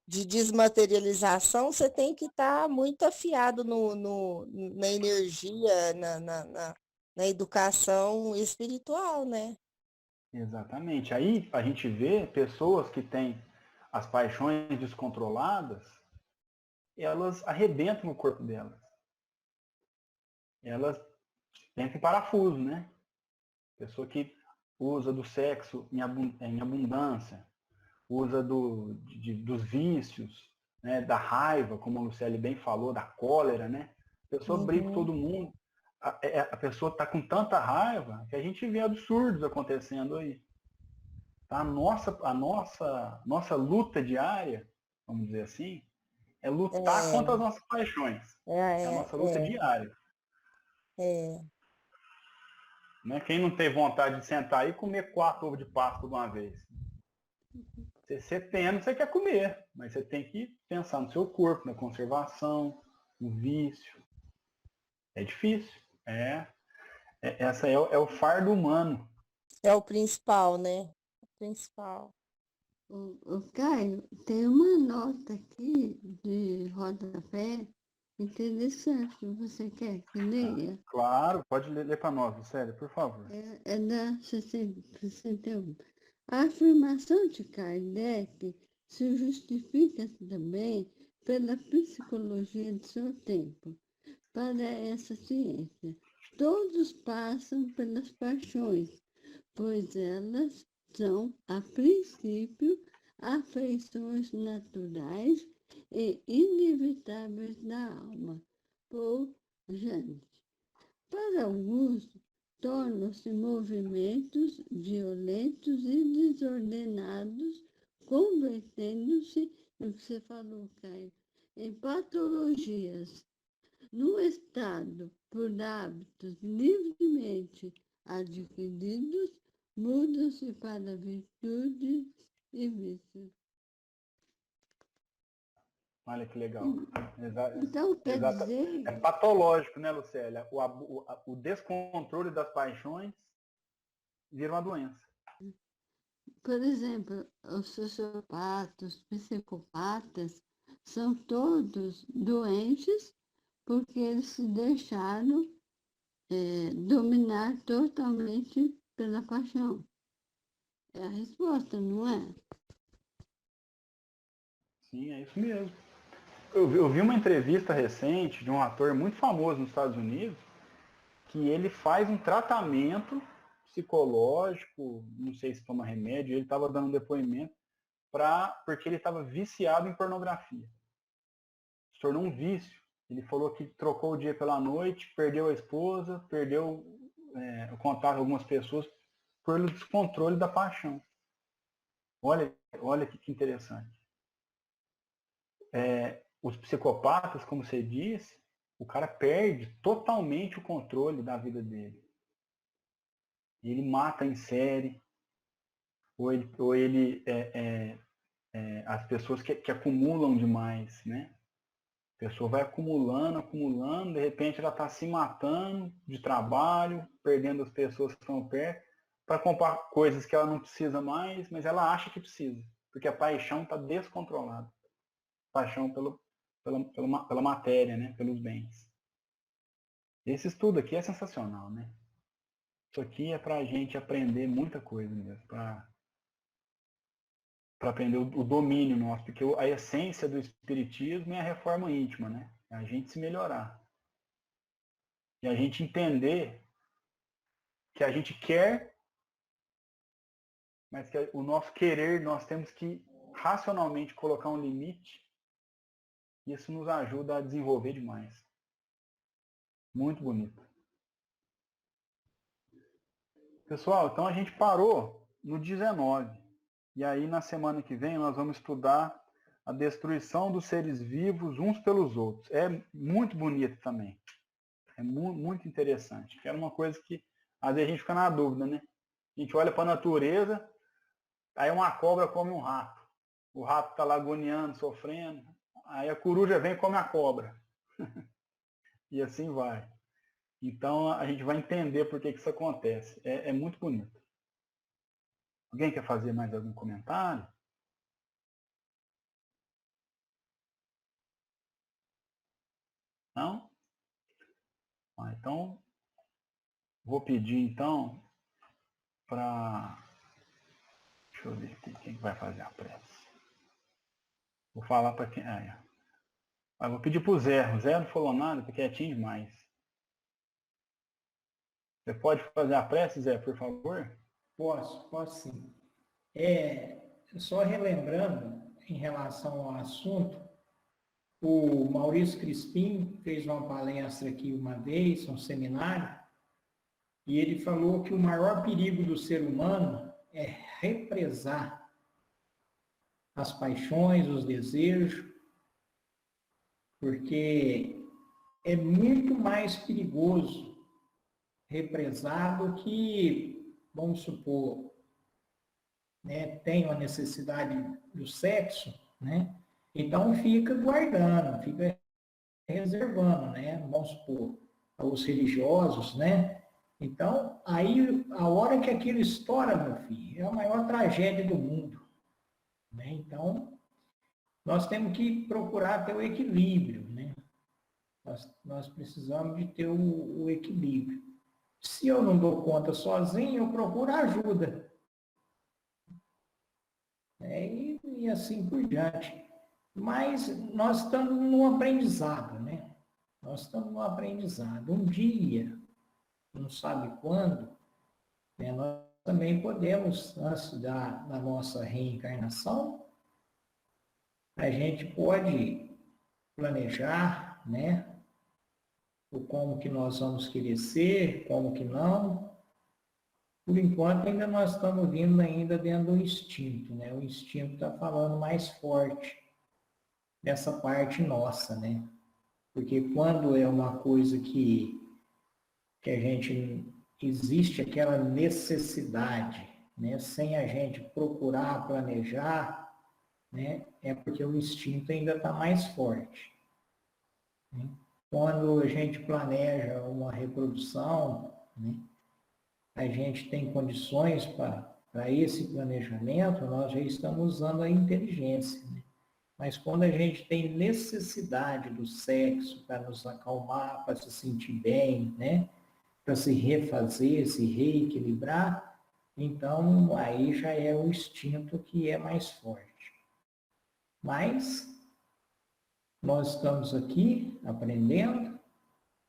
de desmaterialização, você tem que estar muito afiado na energia, na educação espiritual, né? Exatamente. Aí a gente vê pessoas que têm as paixões descontroladas, elas arrebentam o corpo delas. Elas entram em parafuso, né? Pessoa que usa do sexo em abundância, usa dos vícios, né? Da raiva, como a Lucélia bem falou, da cólera, né? A pessoa briga com Uhum. todo mundo. A pessoa está com tanta raiva que a gente vê absurdos acontecendo aí. Tá? A nossa luta diária, vamos dizer assim, é lutar contra as É, nossas paixões. É a é, nossa luta é, diária. é. Né? Quem não tem vontade de sentar aí e comer 4 ovos de Páscoa de uma vez? Você tendo, você quer comer, mas você tem que pensar no seu corpo, na conservação, no vício. É difícil. Essa é o fardo humano. É o principal, né? O principal. O Caio, tem uma nota aqui de rodapé interessante. Você quer que leia? Claro, pode ler para nós, sério, por favor. É da 61. A afirmação de Kardec se justifica também pela psicologia de seu tempo. Para essa ciência, todos passam pelas paixões, pois elas são, a princípio, afeições naturais e inevitáveis da alma. Paul Jane. Para alguns, tornam-se movimentos violentos e desordenados, convertendo-se, no que você falou, Caio, em patologias. No estado, por hábitos livremente adquiridos, mudam-se para virtudes e vícios. Olha que legal. Então, quer Exata. dizer, É patológico, né, Lucélia? O descontrole das paixões vira uma doença. por exemplo, os sociopatas, os psicopatas, são todos doentes porque eles se deixaram dominar totalmente pela paixão. É a resposta, não é? Sim, é isso mesmo. Eu vi uma entrevista recente de um ator muito famoso nos Estados Unidos que ele faz um tratamento psicológico, não sei se toma remédio, ele estava dando um depoimento porque ele estava viciado em pornografia. Se tornou um vício. Ele falou que trocou o dia pela noite, perdeu a esposa, perdeu o contato com algumas pessoas pelo descontrole da paixão. Olha que interessante. Os psicopatas, como você disse, o cara perde totalmente o controle da vida dele. Ele mata em série, ou ele as pessoas que acumulam demais, né? A pessoa vai acumulando, acumulando, de repente ela está se matando de trabalho, perdendo as pessoas que estão perto, para comprar coisas que ela não precisa mais, mas ela acha que precisa, porque a paixão está descontrolada. Paixão pela matéria, né? Pelos bens. Esse estudo aqui é sensacional, né? Isso aqui é para a gente aprender muita coisa mesmo, para aprender o domínio nosso, porque a essência do espiritismo é a reforma íntima, né? É a gente se melhorar. E a gente entender que a gente quer, mas que o nosso querer, nós temos que racionalmente colocar um limite. Isso nos ajuda a desenvolver demais. Muito bonito. Pessoal, então a gente parou no 19. E aí na semana que vem nós vamos estudar a destruição dos seres vivos uns pelos outros. É muito bonito também. É muito interessante. Que era uma coisa que às vezes a gente fica na dúvida, né? A gente olha para a natureza, Aí uma cobra come um rato. O rato está lá agoniando, sofrendo. Aí a coruja vem e come a cobra. E assim vai. Então a gente vai entender por que isso acontece. É muito bonito. Alguém quer fazer mais algum comentário? Não? Então, vou pedir então para... Deixa eu ver aqui quem vai fazer a prece. Vou falar para quem... vou pedir para o Zé. O Zé não falou nada, porque é quietinho demais. Você pode fazer a prece, Zé, por favor? Posso sim. Só relembrando, em relação ao assunto, o Maurício Crispim fez uma palestra aqui uma vez, um seminário, e ele falou que o maior perigo do ser humano é represar as paixões, os desejos, porque é muito mais perigoso represar do que, vamos supor, né, tem uma necessidade do sexo, né? Então fica guardando, fica reservando, né? Vamos supor, os religiosos, né? Então, aí, a hora que aquilo estoura, meu filho, é a maior tragédia do mundo, né? Então, nós temos que procurar ter o equilíbrio, né? Nós precisamos de ter o equilíbrio. Se eu não dou conta sozinho, eu procuro ajuda. E assim por diante. Mas nós estamos num aprendizado, né? Nós estamos num aprendizado. Um dia, não sabe quando, né, nós também podemos, antes da nossa reencarnação, a gente pode planejar, né? O como que nós vamos querer ser, como que não. Por enquanto, ainda nós estamos vindo ainda dentro do instinto, né? O instinto está falando mais forte dessa parte nossa, né? Porque quando é uma coisa que a gente existe aquela necessidade, né? Sem a gente procurar planejar, né? É porque o instinto ainda está mais forte, né? Quando a gente planeja uma reprodução, né? A gente tem condições para esse planejamento, nós já estamos usando a inteligência, né? Mas quando a gente tem necessidade do sexo para nos acalmar, para se sentir bem, né? Para se refazer, se reequilibrar, então aí já é o instinto que é mais forte. Mas nós estamos aqui aprendendo,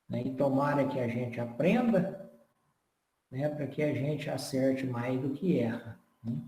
né? E tomara que a gente aprenda, né? Para que a gente acerte mais do que erra, né?